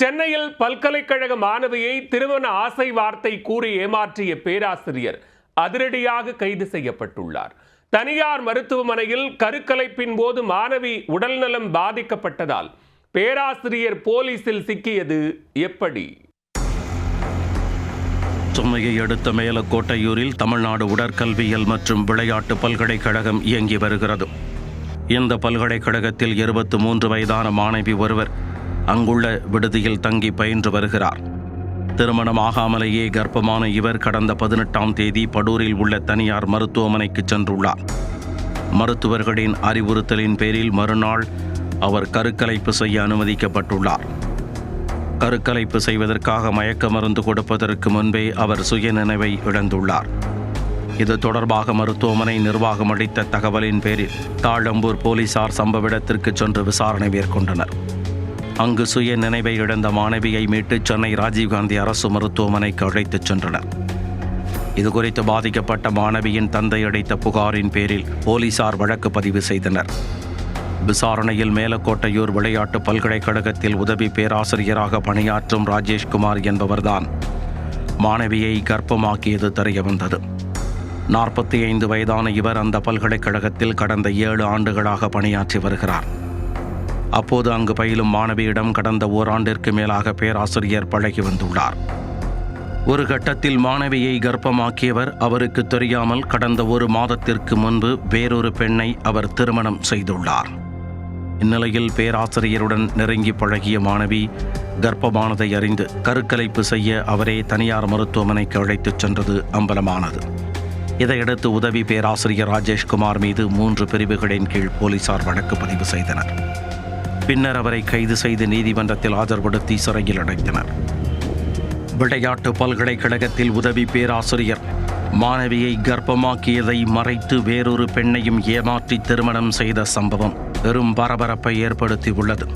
சென்னையில் பல்கலைக்கழக மாணவியை திருமண ஆசை வார்த்தை கூறி ஏமாற்றிய பேராசிரியர் அதிரடியாக கைது செய்யப்பட்டுள்ளார். தனியார் மருத்துவமனையில் கருக்கலைப்பின் போது மாணவி உடல்நலம் பாதிக்கப்பட்டதால் பேராசிரியர் போலீசில் சிக்கியது எப்படி? சென்னையை அடுத்த மேலக்கோட்டையூரில் தமிழ்நாடு உடற்கல்வியியல் மற்றும் விளையாட்டு பல்கலைக்கழகம் இயங்கி வருகிறது. இந்த பல்கலைக்கழகத்தில் 23 வயதான மாணவி ஒருவர் அங்குள்ள விடுதியில் தங்கி பயின்று வருகிறார். திருமணமாகாமலேயே கர்ப்பமான இவர் கடந்த 18ஆம் தேதி படூரில் உள்ள தனியார் மருத்துவமனைக்கு சென்றுள்ளார். மருத்துவர்களின் அறிவுறுத்தலின் பேரில் மறுநாள் அவர் கருக்கலைப்பு செய்ய அனுமதிக்கப்பட்டுள்ளார். கருக்கலைப்பு செய்வதற்காக மயக்க மருந்து கொடுப்பதற்கு முன்பே அவர் சுயநினைவை இழந்துள்ளார். இது தொடர்பாக மருத்துவமனை நிர்வாகம் அளித்த தகவலின் பேரில் தாழம்பூர் போலீசார் சம்பவ இடத்திற்கு சென்று விசாரணை மேற்கொண்டனர். அங்கு சுய நினைவை இழந்த மாணவியை மீட்டு சென்னை ராஜீவ்காந்தி அரசு மருத்துவமனைக்கு அழைத்துச் சென்றனர். இதுகுறித்து பாதிக்கப்பட்ட மாணவியின் தந்தை அளித்த புகாரின் பேரில் போலீசார் வழக்கு பதிவு செய்தனர். விசாரணையில் மேலக்கோட்டையூர் விளையாட்டு பல்கலைக்கழகத்தில் உதவி பேராசிரியராக பணியாற்றும் ராஜேஷ்குமார் என்பவர்தான் மாணவியை கர்ப்பமாக்கியது தெரியவந்தது. 45 வயதான இவர் அந்த பல்கலைக்கழகத்தில் கடந்த 7 ஆண்டுகளாக பணியாற்றி வருகிறார். அப்போது அங்கு பயிலும் மாணவியிடம் கடந்த ஓராண்டிற்கு மேலாக பேராசிரியர் பழகி வந்துள்ளார். ஒரு கட்டத்தில் மாணவியை கர்ப்பமாக்கியவர் அவருக்கு தெரியாமல் கடந்த 1 மாதத்திற்கு முன்பு வேறொரு பெண்ணை அவர் திருமணம் செய்துள்ளார். இந்நிலையில் பேராசிரியருடன் நெருங்கி பழகிய மாணவி கர்ப்பமானதை அறிந்து கருக்கலைப்பு செய்ய அவரே தனியார் மருத்துவமனைக்கு அழைத்துச் சென்றது அம்பலமானது. இதையடுத்து உதவி பேராசிரியர் ராஜேஷ்குமார் மீது 3 பிரிவுகளின் கீழ் போலீசார் வழக்கு பதிவு செய்தனர். பின்னர் அவரை கைது செய்து நீதிமன்றத்தில் ஆஜர்படுத்தி சிறையில் அடைத்தனர். விளையாட்டு பல்கலைக்கழகத்தில் உதவி பேராசிரியர் மாணவியை கர்ப்பமாக்கியதை மறைத்து வேறொரு பெண்ணையும் ஏமாற்றி திருமணம் செய்த சம்பவம் பெரும் பரபரப்பை ஏற்படுத்தியுள்ளது.